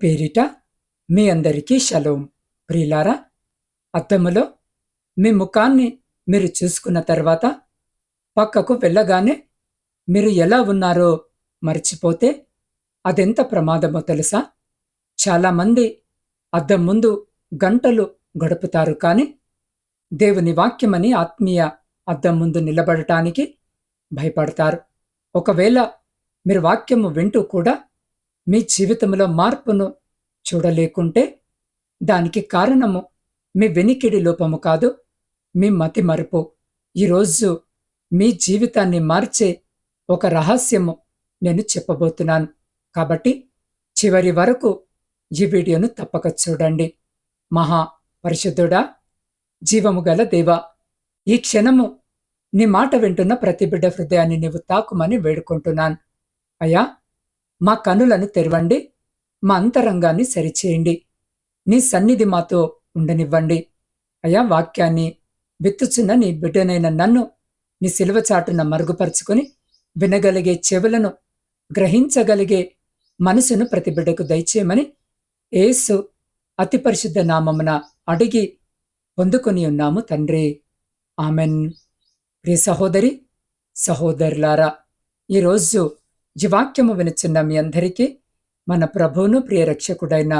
పేరిట మీ అందరికీ షలోం. ప్రియులారా, అద్దములో మీ ముఖాన్ని మీరు చూసుకున్న తర్వాత పక్కకు వెళ్ళగానే మీరు ఎలా ఉన్నారో మర్చిపోతే అదెంత ప్రమాదమో తెలుసా? చాలామంది అద్దం ముందు గంటలు గడుపుతారు, కానీ దేవుని వాక్యమని ఆత్మీయ అద్దం ముందు నిలబడటానికి భయపడతారు. ఒకవేళ మీరు వాక్యము వింటూ కూడా మీ జీవితంలో మార్పును చూడలేకుంటే దానికి కారణము మీ వెనికిడి లోపము కాదు, మీ మతి మరుపు. ఈరోజు మీ జీవితాన్ని మార్చే ఒక రహస్యము నేను చెప్పబోతున్నాను. కాబట్టి చివరి వరకు ఈ వీడియోను తప్పక చూడండి. మహా పరిశుద్ధుడా, జీవము గల దేవా, ఈ క్షణము నీ మాట వింటున్న ప్రతి బిడ్డ హృదయాన్ని నీవు తాకుమని వేడుకుంటున్నాను. అయ్యా, మా కనులను తెరవండి, మా అంతరంగాన్ని సరిచేయండి, నీ సన్నిధి మాతో ఉండనివ్వండి. అయ్యా, వాక్యాన్ని విత్తుచున్న నీ బిడ్డనైన నన్ను నీ సిలువ చాటున మరుగుపరుచుకొని వినగలిగే చెవులను, గ్రహించగలిగే మనసును ప్రతి బిడ్డకు దయచేయమని యేసు అతి పరిశుద్ధ నామమున అడిగి పొందుకొని ఉన్నాము తండ్రి, ఆమెన్. ప్రియ సహోదరి సహోదరులారా, ఈరోజు ఈ వాక్యము వినుచున్న మీ అందరికీ మన ప్రభువును ప్రియ రక్షకుడైన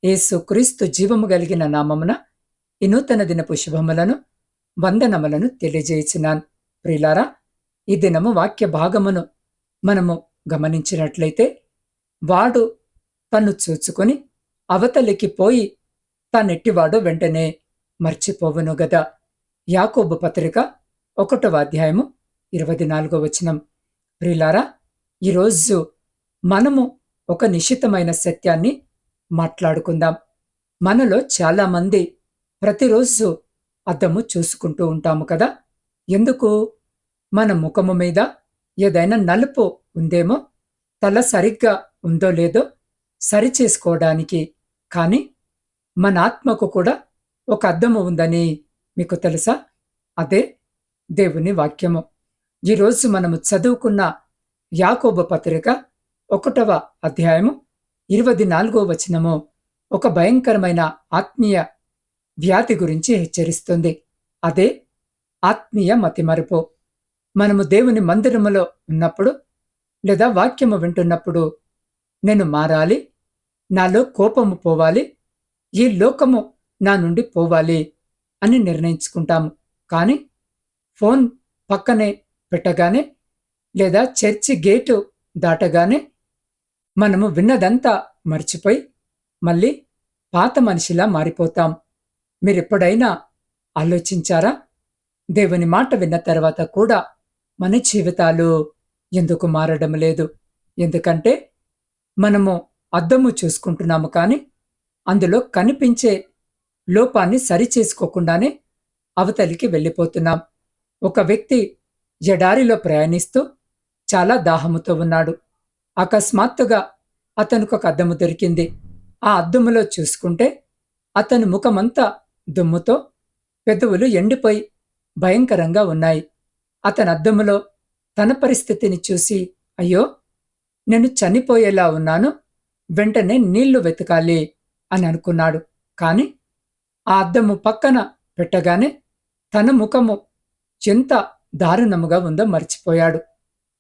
యేసు క్రీస్తు జీవము కలిగిన నామమున ఈ నూతన దినపు శుభములను, వందనములను తెలియజేయుచున్నాను. ప్రియులారా, ఈ దినము వాక్య భాగమును మనము గమనించినట్లయితే, వాడు తన్ను చూచుకొని అవతలికి పోయి తానెట్టివాడో వెంటనే మర్చిపోవును గదా. యాకోబు పత్రిక 1వ అధ్యాయము 24వ వచనం. ప్రియులారా, ఈరోజు మనము ఒక నిశ్చితమైన సత్యాన్ని మాట్లాడుకుందాం. మనలో చాలామంది ప్రతిరోజు అద్దము చూసుకుంటూ ఉంటాము కదా. ఎందుకు? మన ముఖము మీద ఏదైనా నలుపు ఉందేమో, తల సరిగ్గా ఉందో లేదో సరిచేసుకోవడానికి. కానీ మన ఆత్మకు కూడా ఒక అద్దము ఉందని మీకు తెలుసా? అదే దేవుని వాక్యము. ఈరోజు మనము చదువుకున్న యాకోబు పత్రిక 1వ అధ్యాయము 24వ వచనము ఒక భయంకరమైన ఆత్మీయ వ్యాధి గురించి హెచ్చరిస్తుంది. అదే ఆత్మీయ మతిమరుపు. మనము దేవుని మందిరములో ఉన్నప్పుడు లేదా వాక్యము వింటున్నప్పుడు, నేను మారాలి, నాలో కోపము పోవాలి, ఈ లోకము నా నుండి పోవాలి అని నిర్ణయించుకుంటాము. కానీ ఫోన్ పక్కనే పెట్టగానే లేదా చర్చి గేటు దాటగానే మనము విన్నదంతా మర్చిపోయి మళ్ళీ పాత మనిషిలా మారిపోతాం. మీరెప్పుడైనా ఆలోచించారా? దేవుని మాట విన్న తర్వాత కూడా మన జీవితాలు ఎందుకు మారడం లేదు? ఎందుకంటే మనము అద్దము చూసుకుంటున్నాము, కానీ అందులో కనిపించే లోపాన్ని సరిచేసుకోకుండానే అవతలికి వెళ్ళిపోతున్నాం. ఒక వ్యక్తి ఎడారిలో ప్రయాణిస్తూ చాలా దాహముతో ఉన్నాడు. అకస్మాత్తుగా అతనికి ఒక అద్దము దొరికింది. ఆ అద్దములో చూసుకుంటే అతని ముఖమంతా దుమ్ముతో, పెదవులు ఎండిపోయి భయంకరంగా ఉన్నాయి. అతని అద్దములో తన పరిస్థితిని చూసి, అయ్యో, నేను చనిపోయేలా ఉన్నాను, వెంటనే నీళ్లు వెతకాలి అని అనుకున్నాడు. కాని ఆ అద్దము పక్కన పెట్టగానే తన ముఖము ఎంత దారుణముగా ఉందో మర్చిపోయాడు.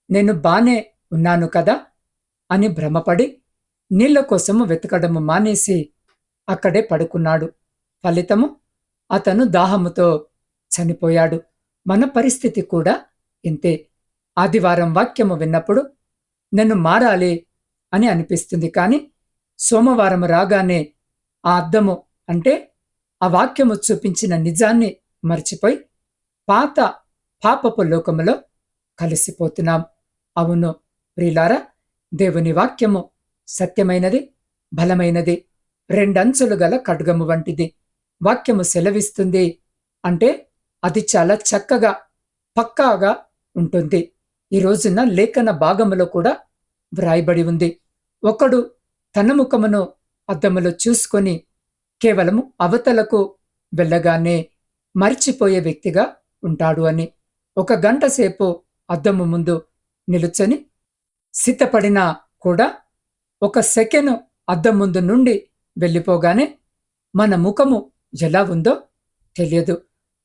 నేను బానే ఉన్నాను కదా అని భ్రమపడి నీళ్ల కోసము వెతకడము మానేసి అక్కడే పడుకున్నాడు. ఫలితము అతను దాహముతో చనిపోయాడు. మన పరిస్థితి కూడా ఇంతే. ఆదివారం వాక్యము విన్నప్పుడు నేను మారాలి అని అనిపిస్తుంది, కానీ సోమవారం రాగానే ఆ అద్దము అంటే ఆ వాక్యము చూపించిన నిజాన్ని మర్చిపోయి పాత పాపపు లోకములో కలిసిపోతున్నాం. అవును ప్రియులారా, దేవుని వాక్యము సత్యమైనది, బలమైనది, రెండంచులు గల ఖడ్గము వంటిది. వాక్యము సెలవిస్తుంది అంటే అది చాలా చక్కగా, పక్కాగా ఉంటుంది. ఈ రోజున లేఖన భాగములో కూడా వ్రాయబడి ఉంది. ఒకడు తన ముఖమును అద్దములో చూసుకొని కేవలము అవతలకు వెళ్ళగానే మర్చిపోయే వ్యక్తిగా ఉంటాడు అని. 1 గంట సేపు అద్దము ముందు నిలుచొని సిద్ధపడినా కూడా 1 సెకను అద్దం ముందు నుండి వెళ్ళిపోగానే మన ముఖము ఎలా ఉందో తెలియదు.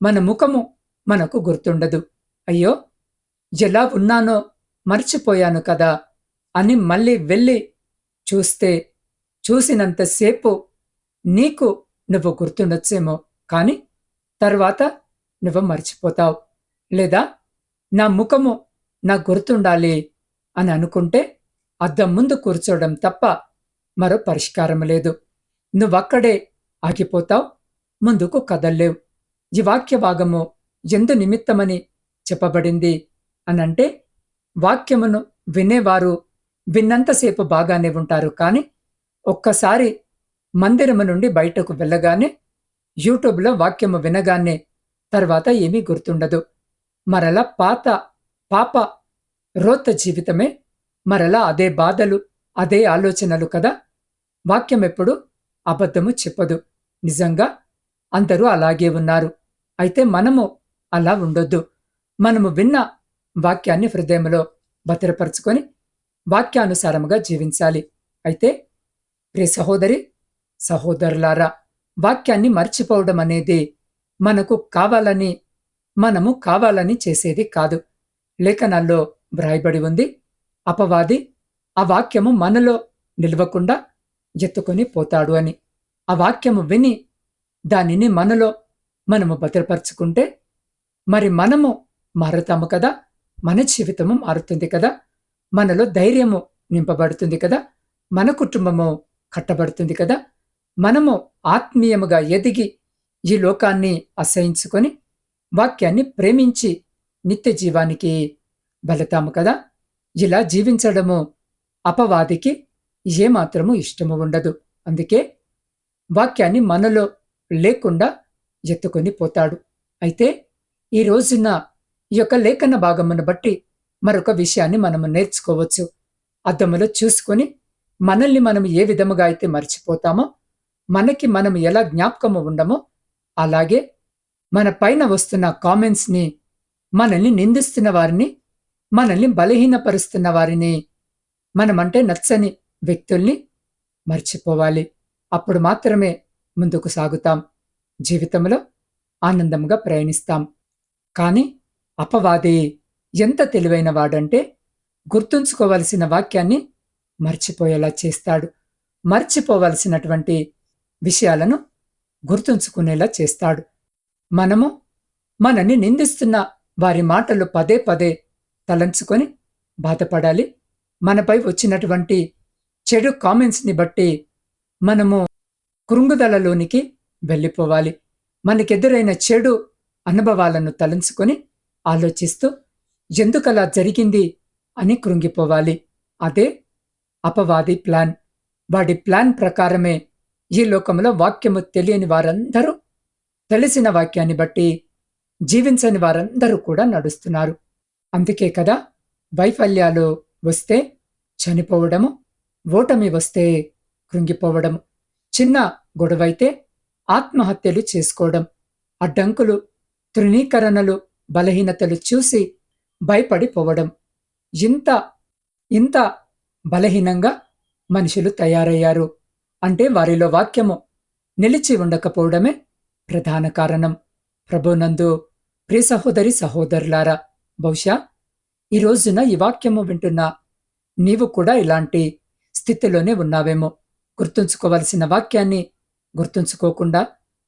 మన ముఖము మనకు గుర్తుండదు. అయ్యో, ఎలా ఉన్నానో మర్చిపోయాను కదా అని మళ్ళీ వెళ్ళి చూస్తే చూసినంతసేపు నీకు నువ్వు గుర్తుండొచ్చేమో, కాని తర్వాత నువ్వు మర్చిపోతావు. లేదా నా ముఖము నాకు గుర్తుండాలి అని అనుకుంటే అద్దం ముందు కూర్చోవడం తప్ప మరో పరిష్కారం లేదు. నువ్వక్కడే ఆగిపోతావు, ముందుకు కదల్లేవు. ఈ వాక్య భాగము ఎందు నిమిత్తమని చెప్పబడింది అనంటే, వాక్యమును వినేవారు విన్నంతసేపు బాగానే ఉంటారు, కానీ ఒక్కసారి మందిరము నుండి బయటకు వెళ్ళగానే, యూట్యూబ్లో వాక్యము వినగానే తర్వాత ఏమీ గుర్తుండదు. మరలా పాప రోత జీవితమే, మరలా అదే బాధలు, అదే ఆలోచనలు కదా. వాక్యం ఎప్పుడు అబద్ధము చెప్పదు. నిజంగా అందరూ అలాగే ఉన్నారు. అయితే మనము అలా ఉండొద్దు. మనము విన్న వాక్యాన్ని హృదయంలో భద్రపరుచుకొని వాక్యానుసారముగా జీవించాలి. అయితే ప్రియ సహోదరి సహోదరులారా, వాక్యాన్ని మర్చిపోవడం అనేది మనము కావాలని చేసేది కాదు. లేఖనాల్లో వ్రాయబడి ఉంది, అపవాది ఆ వాక్యము మనలో నిలవకుండా ఎత్తుకొని పోతాడు అని. ఆ వాక్యము విని దానిని మనలో మనము భద్రపరుచుకుంటే మరి మనము మారుతాము కదా, మన జీవితము మారుతుంది కదా, మనలో ధైర్యము నింపబడుతుంది కదా, మన కుటుంబము కట్టబడుతుంది కదా, మనము ఆత్మీయముగా ఎదిగి ఈ లోకాన్ని అసహించుకొని వాక్యాన్ని ప్రేమించి నిత్య జీవానికి వెళతాము కదా. ఇలా జీవించడము అపవాదికి ఏమాత్రము ఇష్టము ఉండదు. అందుకే వాక్యాన్ని మనలో లేకుండా ఎత్తుకొని పోతాడు. అయితే ఈ రోజున ఈ యొక్క లేఖన భాగమును బట్టి మరొక విషయాన్ని మనము నేర్చుకోవచ్చు. అద్దములో చూసుకొని మనల్ని మనం ఏ విధముగా అయితే మర్చిపోతామో, మనకి మనం ఎలా జ్ఞాపకము ఉండమో, అలాగే మన పైన వస్తున్న కామెంట్స్ని, మనల్ని నిందిస్తున్న వారిని, మనల్ని బలహీనపరుస్తున్న వారిని, మనమంటే నచ్చని వ్యక్తుల్ని మర్చిపోవాలి. అప్పుడు మాత్రమే ముందుకు సాగుతాం, జీవితంలో ఆనందంగా ప్రయాణిస్తాం. కానీ అపవాది ఎంత తెలివైన వాడంటే, గుర్తుంచుకోవలసిన వాక్యాన్ని మర్చిపోయేలా చేస్తాడు. మర్చిపోవలసినటువంటి విషయాలను గుర్తుంచుకునేలా చేస్తాడు. మనము మనని నిందిస్తున్న వారి మాటలు పదే పదే తలంచుకొని బాధపడాలి. మనపై వచ్చినటువంటి చెడు కామెంట్స్ని బట్టి మనము కృంగుదలలోనికి వెళ్ళిపోవాలి. మనకెదురైన చెడు అనుభవాలను తలంచుకొని ఆలోచిస్తూ ఎందుకలా జరిగింది అని కృంగిపోవాలి. అదే అపవాది ప్లాన్. వాడి ప్లాన్ ప్రకారమే ఈ లోకంలో వాక్యము తెలియని వారందరూ తెలిసిన వాక్యాన్ని బట్టి జీవించని వారందరూ కూడా నడుస్తున్నారు. అందుకే కదా వైఫల్యాలు వస్తే చనిపోవడము, ఓటమి వస్తే కృంగిపోవడము, చిన్న గొడవైతే ఆత్మహత్యలు చేసుకోవడం, అడ్డంకులు, తృణీకరణలు, బలహీనతలు చూసి భయపడిపోవడం, ఇంత బలహీనంగా మనుషులు తయారయ్యారు అంటే వారిలో వాక్యము నిలిచి ఉండకపోవడమే ప్రధాన కారణం. ప్రభునందు ప్రియ సహోదరి సహోదరులారా, బహుశా ఈ రోజున ఈ వాక్యము వింటున్న నీవు కూడా ఇలాంటి స్థితిలోనే ఉన్నావేమో. గుర్తుంచుకోవలసిన వాక్యాన్ని గుర్తుంచుకోకుండా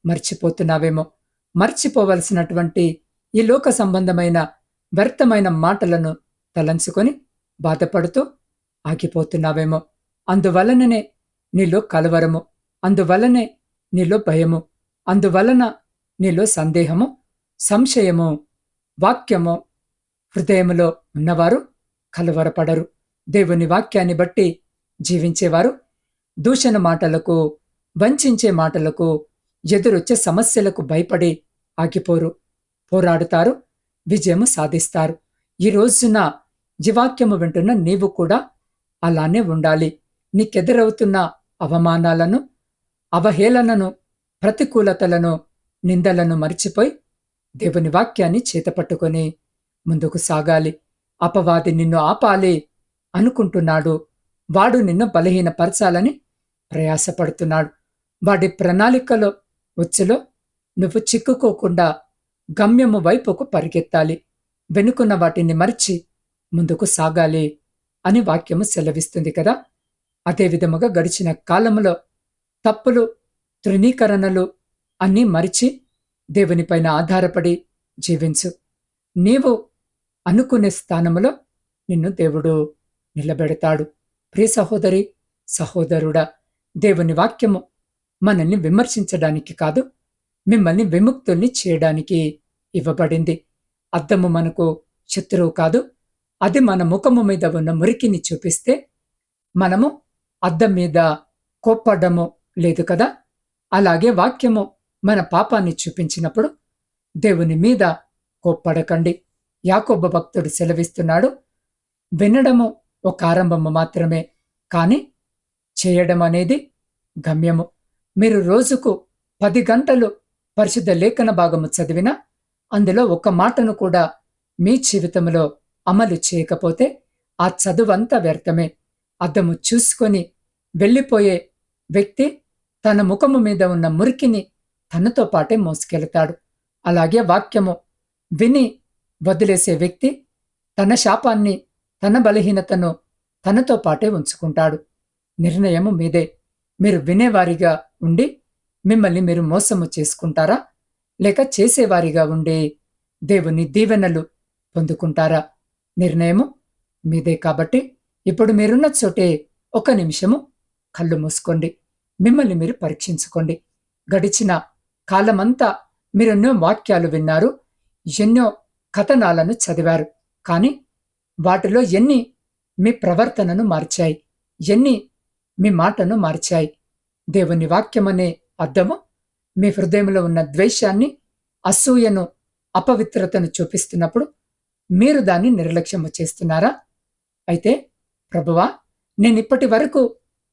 మర్చిపోతున్నావేమో. మర్చిపోవలసినటువంటి ఈ లోక సంబంధమైన వ్యర్థమైన మాటలను తలంచుకొని బాధపడుతూ ఆగిపోతున్నావేమో. అందువలననే నీలో కలవరము, అందువలనే నీలో భయము, అందువలన నీలో సందేహము, సంశయము. వాక్యము హృదయములో ఉన్నవారు కలవరపడరు. దేవుని వాక్యాన్ని బట్టి జీవించేవారు దూషణ మాటలకు, వంచించే మాటలకు, ఎదురొచ్చే సమస్యలకు భయపడి ఆగిపోరు. పోరాడుతారు, విజయము సాధిస్తారు. ఈ రోజున జీవాక్యము వింటున్న నీవు కూడా అలానే ఉండాలి. నీకెదురవుతున్న అవమానాలను, అవహేళనను, ప్రతికూలతలను, నిందలను మరిచిపోయి దేవుని వాక్యాన్ని చేతపట్టుకొని ముందుకు సాగాలి. అపవాది నిన్ను ఆపాలి అనుకుంటున్నాడు. వాడు నిన్ను బలహీనపరచాలని ప్రయాసపడుతున్నాడు. వాడి ప్రణాళికలో ఉచ్చులో నువ్వు చిక్కుకోకుండా గమ్యము వైపుకు పరిగెత్తాలి. వెనుకున్న వాటిని మరిచి ముందుకు సాగాలి అని వాక్యము సెలవిస్తుంది కదా. అదే విధముగా గడిచిన కాలములో తప్పులు, తృణీకరణలు అన్నీ మరిచి దేవునిపైన ఆధారపడి జీవించు. నీవు అనుకునే స్థానములో నిన్ను దేవుడు నిలబెడతాడు. ప్రియ సహోదరి, సహోదరుడా, దేవుని వాక్యము మనల్ని విమర్శించడానికి కాదు, మిమ్మల్ని విముక్తుల్ని చేయడానికి ఇవ్వబడింది. అద్దము మనకు శత్రువు కాదు. అది మన ముఖము మీద ఉన్న మురికిని చూపిస్తే మనము అద్దం మీద కోప్పడ్డము లేదు కదా. అలాగే వాక్యము మన పాపాన్ని చూపించినప్పుడు దేవుని మీద కోప్పడకండి. యాకోబు భక్తుడు సెలవిస్తున్నాడు, వినడము ఒక ఆరంభము మాత్రమే, కాని చేయడం అనేది గమ్యము. మీరు రోజుకు 10 గంటలు పరిశుద్ధ లేఖన భాగము చదివినా అందులో ఒక మాటను కూడా మీ జీవితంలో అమలు చేయకపోతే ఆ చదువంతా వ్యర్థమే. అద్దము చూసుకొని వెళ్ళిపోయే వ్యక్తి తన ముఖము మీద ఉన్న మురికిని తనతో పాటే మోసుకెళ్తాడు. అలాగే వాక్యము విని వదిలేసే వ్యక్తి తన శాపాన్ని, తన బలహీనతను తనతో పాటే ఉంచుకుంటాడు. నిర్ణయము మీదే. మీరు వినేవారిగా ఉండి మిమ్మల్ని మీరు మోసము చేసుకుంటారా, లేక చేసేవారిగా ఉండి దేవుని దీవెనలు పొందుకుంటారా? నిర్ణయము మీదే. కాబట్టి ఇప్పుడు మీరున్న చోటే 1 నిమిషము కళ్ళు మూసుకోండి. మిమ్మల్ని మీరు పరీక్షించుకోండి. గడిచిన కాలమంతా మీరెన్నో వాక్యాలు విన్నారు, ఎన్నో కథనాలను చదివారు. కానీ వాటిలో ఎన్ని మీ ప్రవర్తనను మార్చాయి, ఎన్ని మీ మాటను మార్చాయి? దేవుని వాక్యమనే అద్దము మీ హృదయంలో ఉన్న ద్వేషాన్ని, అసూయను, అపవిత్రతను చూపిస్తున్నప్పుడు మీరు దాన్ని నిర్లక్ష్యము చేస్తున్నారా? అయితే ప్రభువా, నేనిప్పటి వరకు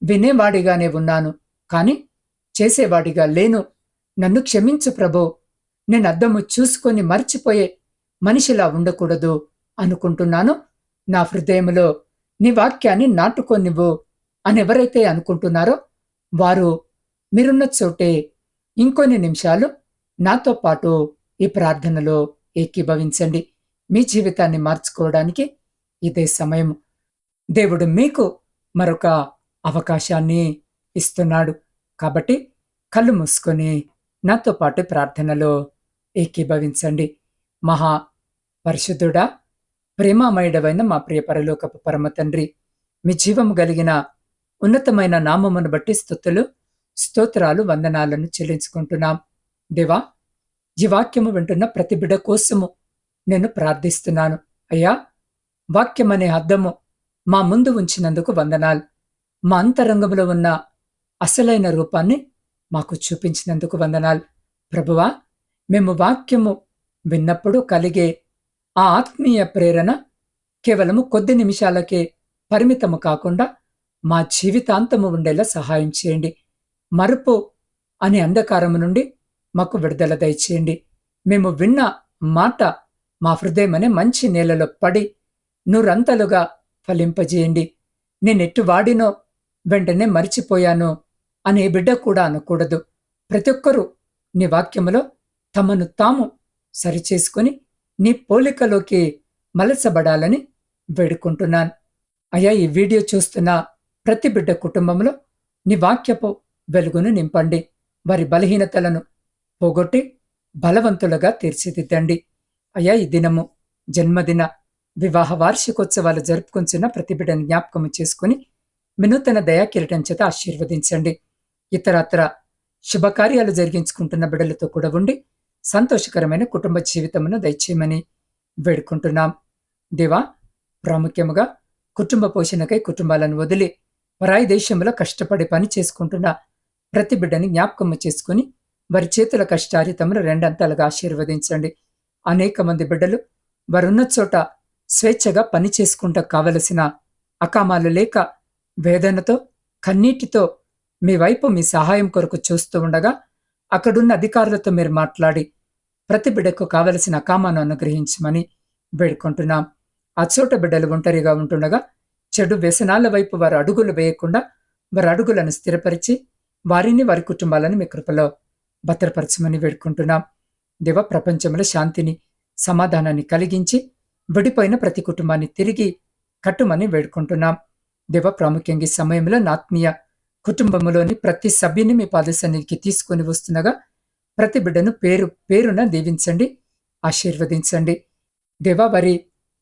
వినేవాడిగానే ఉన్నాను, కాని చేసేవాడిగా లేను. నన్ను క్షమించు ప్రభో. నేను అద్దము చూసుకొని మర్చిపోయే మనిషిలా ఉండకూడదు అనుకుంటున్నాను. నా హృదయంలో నీ వాక్యాన్ని నాటుకొనివ్వు అని ఎవరైతే అనుకుంటున్నారో వారు మీరున్న చోటే ఇంకొన్ని నిమిషాలు నాతో పాటు ఈ ప్రార్థనలో ఏకీభవించండి. మీ జీవితాన్ని మార్చుకోవడానికి ఇదే సమయం. దేవుడు మీకు మరొక అవకాశాన్ని ఇస్తున్నాడు. కాబట్టి కళ్ళు మూసుకొని నాతో పాటు ప్రార్థనలో ఏకీభవించండి. మహా పరిశుద్ధుడా, ప్రేమామయుడవైన మా ప్రియ పరలోకపు పరమ తండ్రి, మీ జీవము కలిగిన ఉన్నతమైన నామమును బట్టి స్తుతులు, స్తోత్రాలు, వందనాలను చెల్లించుకుంటున్నాం. దేవా, ఈ వాక్యము వింటున్న ప్రతి బిడ్డ కోసము నేను ప్రార్థిస్తున్నాను. అయ్యా, వాక్యమనే అద్దము మా ముందు ఉంచినందుకు వందనాలు. మా అంతరంగంలో ఉన్న అసలైన రూపాన్ని మాకు చూపించినందుకు వందనాలు. ప్రభువా, మేము వాక్యము విన్నప్పుడు కలిగే ఆ ఆత్మీయ ప్రేరణ కేవలము కొద్ది నిమిషాలకే పరిమితము కాకుండా మా జీవితాంతము ఉండేలా సహాయం చేయండి. మరుపు అనే అంధకారము నుండి మాకు విడుదల దయచేయండి. మేము విన్న మాట మా హృదయమనే మంచి నేలలో పడి నూరంతలుగా ఫలింపజేయండి. నేనెట్టు వాడినో వెంటనే మరిచిపోయాను అనే బిడ్డ కూడా అనకూడదు. ప్రతి ఒక్కరూ నీ వాక్యములో తమను తాము సరిచేసుకుని నీ పోలికలోకి మలచబడాలని వేడుకుంటున్నాను. అయ్యా, ఈ వీడియో చూస్తున్న ప్రతి బిడ్డ కుటుంబంలో నీ వాక్యపు వెలుగును నింపండి. వారి బలహీనతలను పోగొట్టి బలవంతులుగా తీర్చిదిద్దండి. అయ్యా, ఈ దినము జన్మదిన, వివాహ వార్షికోత్సవాలు జరుపుకుంటున్న ప్రతి బిడ్డను జ్ఞాపకము చేసుకుని వినూతన దయాకిరీటం చేత ఆశీర్వదించండి. ఇతరత్ర శుభకార్యాలు జరిగించుకుంటున్న బిడ్డలతో కూడా ఉండి సంతోషకరమైన కుటుంబ జీవితమును దయచేయమని వేడుకుంటున్నాం. దేవా, ప్రాముఖ్యముగా కుటుంబ పోషణకై కుటుంబాలను వదిలి పరాయి దేశంలో కష్టపడి పని చేసుకుంటున్న ప్రతి బిడ్డని జ్ఞాపకము చేసుకుని వారి చేతుల కష్టారితమును రెండంతలుగా ఆశీర్వదించండి. అనేక మంది బిడ్డలు వారున్న చోట స్వేచ్ఛగా పని చేసుకుంటూ కావలసిన అకామాలు లేక వేదనతో, కన్నీటితో మీ వైపు మీ సహాయం కొరకు చూస్తూ ఉండగా అక్కడున్న అధికారులతో మీరు మాట్లాడి ప్రతి బిడ్డకు కావలసిన అకామాను అనుగ్రహించమని వేడుకుంటున్నాం. ఆ చోట బిడ్డలు ఒంటరిగా ఉంటుండగా చెడు వ్యసనాల వైపు వారు అడుగులు వేయకుండా వారి అడుగులను స్థిరపరిచి వారిని వారి కుటుంబాలను మీ కృపలో భద్రపరచమని వేడుకుంటున్నాం. దేవ, ప్రపంచంలో శాంతిని సమాధానాన్ని కలిగించి విడిపోయిన ప్రతి కుటుంబాన్ని తిరిగి కట్టుమని వేడుకుంటున్నాం. దేవ, ప్రాముఖ్యంగా ఈ సమయంలో నా ఆత్మీయ కుటుంబంలోని ప్రతి సభ్యుని మీ పాద సన్నిధికి తీసుకొని వస్తుండగా ప్రతి బిడ్డను పేరు పేరున దీవించండి, ఆశీర్వదించండి. దేవ, వారి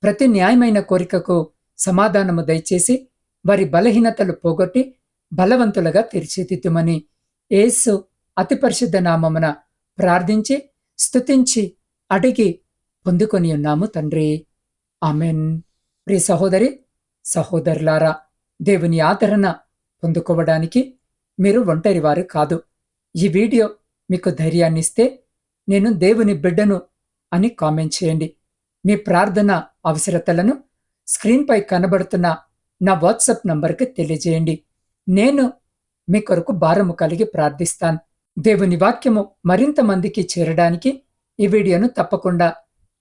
ప్రతి న్యాయమైన కోరికకు సమాధానము దయచేసి వారి బలహీనతలు పోగొట్టి బలవంతులుగా తీర్చిదిద్దుమని యేసు అతి పరిశుద్ధ నామమున ప్రార్థించి స్తుతించి అడిగి పొందుకొని ఉన్నాము తండ్రి. ఆమెన్. ప్రియ సహోదరి సహోదరులారా, దేవుని ఆదరణ పొందుకోవడానికి మీరు ఒంటరి వారు కాదు. ఈ వీడియో మీకు ధైర్యాన్నిస్తే నేను దేవుని బిడ్డను అని కామెంట్ చేయండి. మీ ప్రార్థన అవసరతలను స్క్రీన్పై కనబడుతున్న నా వాట్సాప్ నంబర్కి తెలియజేయండి. నేను మీ కొరకు భారము కలిగి ప్రార్థిస్తాను. దేవుని వాక్యము మరింత మందికి చేరడానికి ఈ వీడియోను తప్పకుండా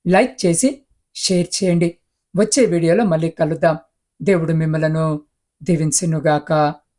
లైక్ చేసి షేర్ చేయండి. వచ్చే వీడియోలో మళ్ళీ కలుద్దాం. దేవుడు మిమ్మలను దీవించునుగాక.